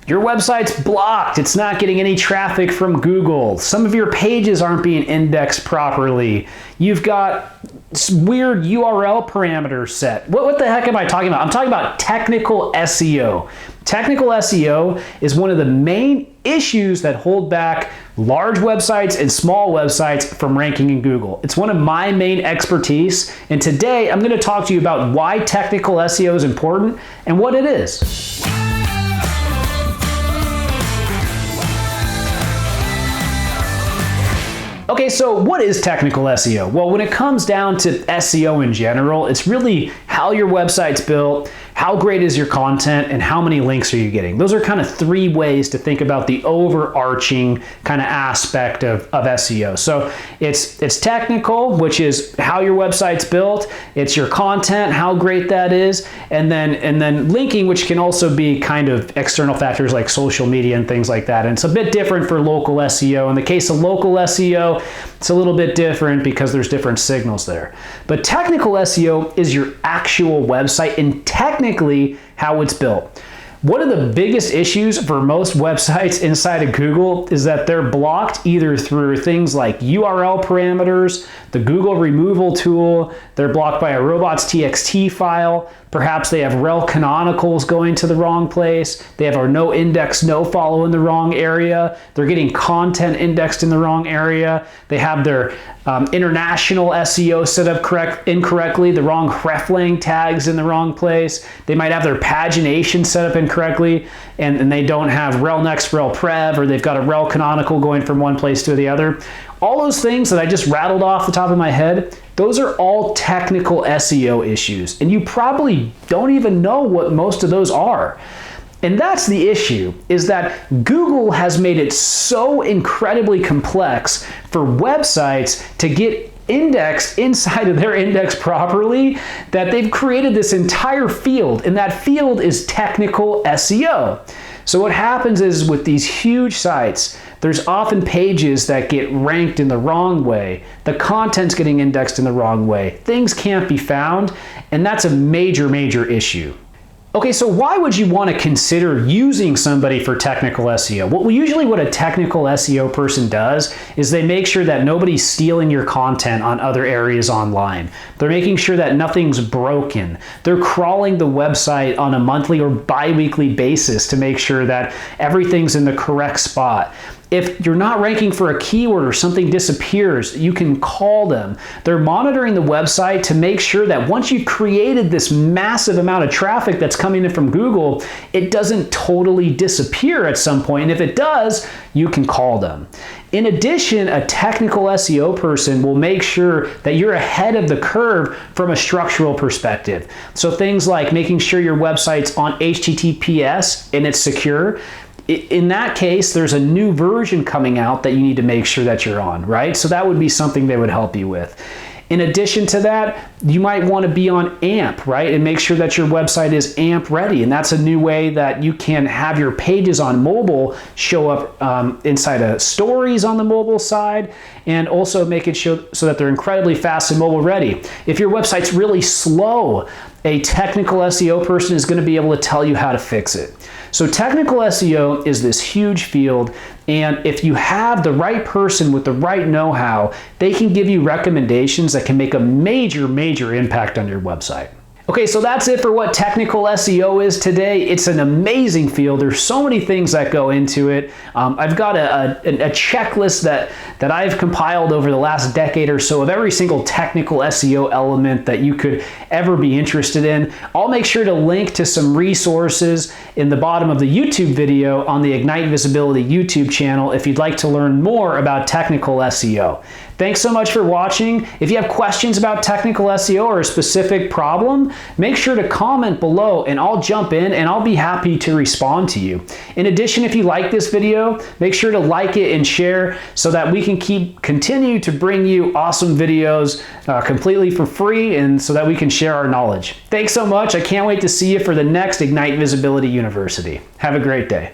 Your website's blocked. It's not getting any traffic from Google. Some of your pages aren't being indexed properly. You've got weird URL parameters set. What the heck am I talking about? I'm talking about technical SEO. Technical SEO is one of the main issues that hold back large websites and small websites from ranking in Google. It's one of my main expertise, and today I'm going to talk to you about why technical SEO is important and what it is. Okay, so what is technical SEO? Well, when it comes down to SEO in general, it's really how your website's built, how great is your content, and how many links are you getting. Those are kind of three ways to think about the overarching kind of aspect of SEO. So it's technical, which is how your website's built. It's your content, how great that is, and then linking, which can also be kind of external factors like social media and things like that. And it's a bit different for local SEO. In the case of local SEO, it's a little bit different because there's different signals there. But technical SEO is your actual website and technically how it's built. One of the biggest issues for most websites inside of Google is that they're blocked either through things like URL parameters, the Google removal tool, they're blocked by a robots.txt file, perhaps they have rel canonicals going to the wrong place, they have a no index, no follow in the wrong area, they're getting content indexed in the wrong area, they have their international SEO set up incorrectly, the wrong hreflang tags in the wrong place, they might have their pagination set up incorrectly, and they don't have rel next, rel prev, or they've got a rel canonical going from one place to the other. All those things that I just rattled off the top of my head, those are all technical SEO issues, and you probably don't even know what most of those are. And that's the issue, is that Google has made it so incredibly complex for websites to get indexed inside of their index properly that they've created this entire field, and that field is technical SEO. So what happens is with these huge sites, there's often pages that get ranked in the wrong way. The content's getting indexed in the wrong way. Things can't be found, and that's a major, major issue. Okay, so why would you want to consider using somebody for technical SEO? Well, usually what a technical SEO person does is they make sure that nobody's stealing your content on other areas online. They're making sure that nothing's broken. They're crawling the website on a monthly or bi-weekly basis to make sure that everything's in the correct spot. If you're not ranking for a keyword or something disappears, you can call them. They're monitoring the website to make sure that once you've created this massive amount of traffic that's coming in from Google, it doesn't totally disappear at some point. And if it does, you can call them. In addition, a technical SEO person will make sure that you're ahead of the curve from a structural perspective. So things like making sure your website's on HTTPS and it's secure. In that case, there's a new version coming out that you need to make sure that you're on, right? So that would be something they would help you with. In addition to that, you might want to be on AMP, right? And make sure that your website is AMP ready. And that's a new way that you can have your pages on mobile show up inside of stories on the mobile side, and also make it show so that they're incredibly fast and mobile ready. If your website's really slow, a technical SEO person is going to be able to tell you how to fix it. So technical SEO is this huge field, and if you have the right person with the right know-how, they can give you recommendations that can make a major, major impact on your website. Okay, so that's it for what technical SEO is today. It's an amazing field. There's so many things that go into it. I've got a checklist that I've compiled over the last decade or so of every single technical SEO element that you could ever be interested in. I'll make sure to link to some resources in the bottom of the YouTube video on the Ignite Visibility YouTube channel if you'd like to learn more about technical SEO. Thanks so much for watching. If you have questions about technical SEO or a specific problem, make sure to comment below and I'll jump in and I'll be happy to respond to you. In addition, if you like this video, make sure to like it and share so that we can continue to bring you awesome videos completely for free and so that we can share our knowledge. Thanks so much. I can't wait to see you for the next Ignite Visibility University. Have a great day.